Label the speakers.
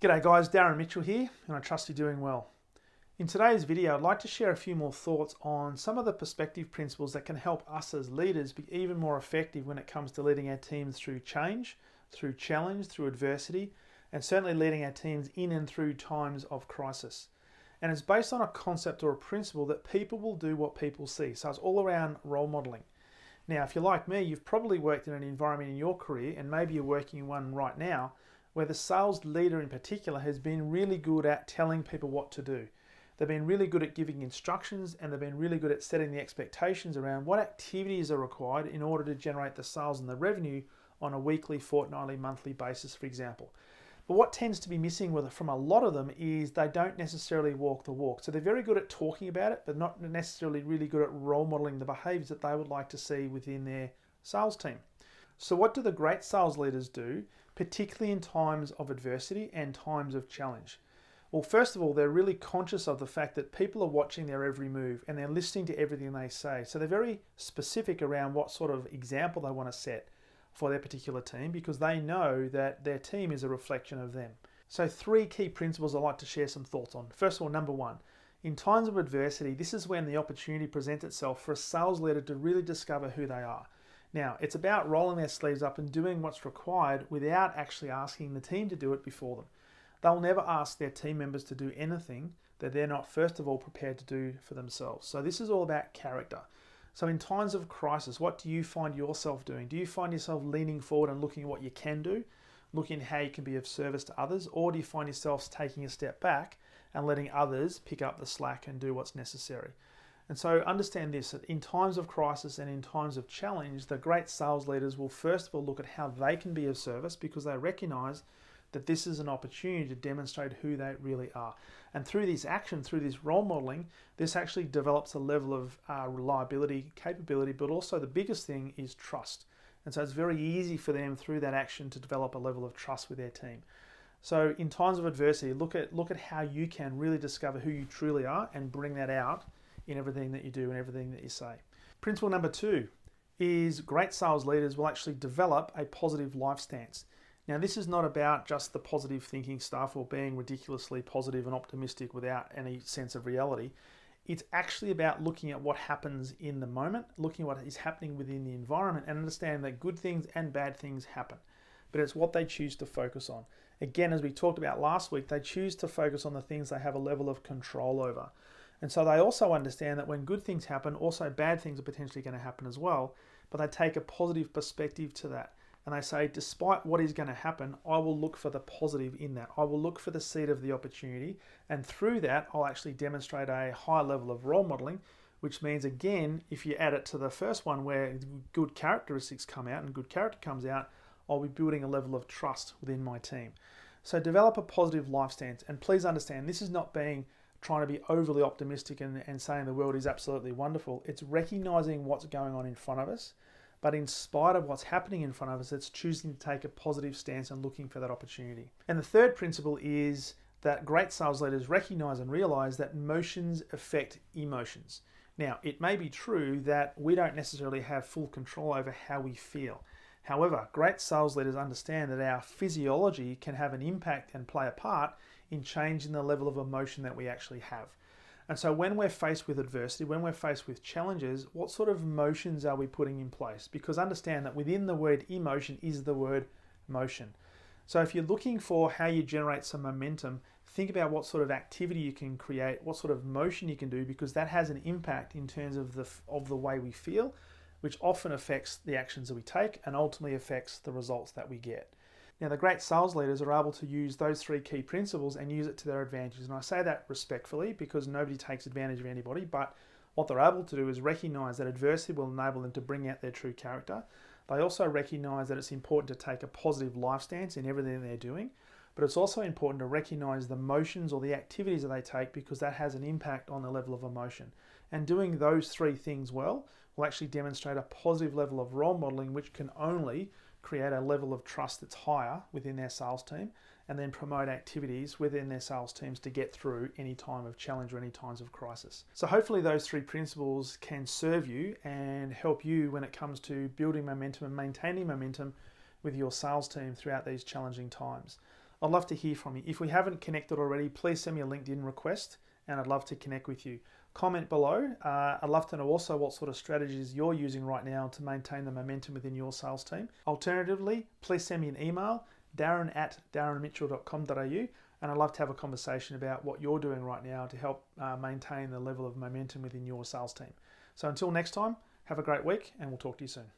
Speaker 1: G'day guys, Darren Mitchell here, and I trust you're doing well. In today's video, I'd like to share a few more thoughts on some of the perspective principles that can help us as leaders be even more effective when it comes to leading our teams through change, through challenge, through adversity, and certainly leading our teams in and through times of crisis. And it's based on a concept or a principle that people will do what people see. So it's all around role modeling. Now, if you're like me, you've probably worked in an environment in your career, and maybe you're working in one right now, where the sales leader in particular has been really good at telling people what to do. They've been really good at giving instructions, and they've been really good at setting the expectations around what activities are required in order to generate the sales and the revenue on a weekly, fortnightly, monthly basis, for example. But what tends to be missing from a lot of them is they don't necessarily walk the walk. So they're very good at talking about it, but not necessarily really good at role modeling the behaviors that they would like to see within their sales team. So what do the great sales leaders do, particularly in times of adversity and times of challenge? Well, first of all, they're really conscious of the fact that people are watching their every move and they're listening to everything they say. So they're very specific around what sort of example they want to set for their particular team, because they know that their team is a reflection of them. So 3 key principles I'd like to share some thoughts on. First of all, number 1, in times of adversity, this is when the opportunity presents itself for a sales leader to really discover who they are. Now, it's about rolling their sleeves up and doing what's required without actually asking the team to do it before them. They'll never ask their team members to do anything that they're not first of all prepared to do for themselves. So this is all about character. So in times of crisis, what do you find yourself doing? Do you find yourself leaning forward and looking at what you can do, looking at how you can be of service to others, or do you find yourself taking a step back and letting others pick up the slack and do what's necessary? And so understand this, that in times of crisis and in times of challenge, the great sales leaders will first of all look at how they can be of service, because they recognize that this is an opportunity to demonstrate who they really are. And through this action, through this role modeling, this actually develops a level of reliability, capability, but also the biggest thing is trust. And so it's very easy for them through that action to develop a level of trust with their team. So in times of adversity, look at how you can really discover who you truly are and bring that out in everything that you do and everything that you say. Principle number 2 is great sales leaders will actually develop a positive life stance. Now, this is not about just the positive thinking stuff or being ridiculously positive and optimistic without any sense of reality. It's actually about looking at what happens in the moment, looking at what is happening within the environment, and understanding that good things and bad things happen. But it's what they choose to focus on. Again, as we talked about last week, they choose to focus on the things they have a level of control over. And so they also understand that when good things happen, also bad things are potentially going to happen as well, but they take a positive perspective to that. And they say, despite what is going to happen, I will look for the positive in that. I will look for the seed of the opportunity. And through that, I'll actually demonstrate a high level of role modeling, which means, again, if you add it to the first one where good characteristics come out and good character comes out, I'll be building a level of trust within my team. So develop a positive life stance. And please understand, this is not trying to be overly optimistic and saying the world is absolutely wonderful. It's recognizing what's going on in front of us. But in spite of what's happening in front of us, it's choosing to take a positive stance and looking for that opportunity. And the third principle is that great sales leaders recognize and realize that motions affect emotions. Now, it may be true that we don't necessarily have full control over how we feel. However, great sales leaders understand that our physiology can have an impact and play a part in changing the level of emotion that we actually have. And so when we're faced with adversity, when we're faced with challenges, what sort of emotions are we putting in place? Because understand that within the word emotion is the word motion. So if you're looking for how you generate some momentum, think about what sort of activity you can create, what sort of motion you can do, because that has an impact in terms of the way we feel, which often affects the actions that we take and ultimately affects the results that we get. Now, the great sales leaders are able to use those 3 key principles and use it to their advantage. And I say that respectfully because nobody takes advantage of anybody, but what they're able to do is recognize that adversity will enable them to bring out their true character. They also recognize that it's important to take a positive life stance in everything they're doing, but it's also important to recognize the motions or the activities that they take, because that has an impact on the level of emotion. And doing those 3 things well will actually demonstrate a positive level of role modeling, which can only create a level of trust that's higher within their sales team, and then promote activities within their sales teams to get through any time of challenge or any times of crisis. So hopefully those 3 principles can serve you and help you when it comes to building momentum and maintaining momentum with your sales team throughout these challenging times. I'd love to hear from you. If we haven't connected already, please send me a LinkedIn request and I'd love to connect with you. Comment below. I'd love to know also what sort of strategies you're using right now to maintain the momentum within your sales team. Alternatively, please send me an email, darren@darrenmitchell.com.au, and I'd love to have a conversation about what you're doing right now to help maintain the level of momentum within your sales team. So until next time, have a great week and we'll talk to you soon.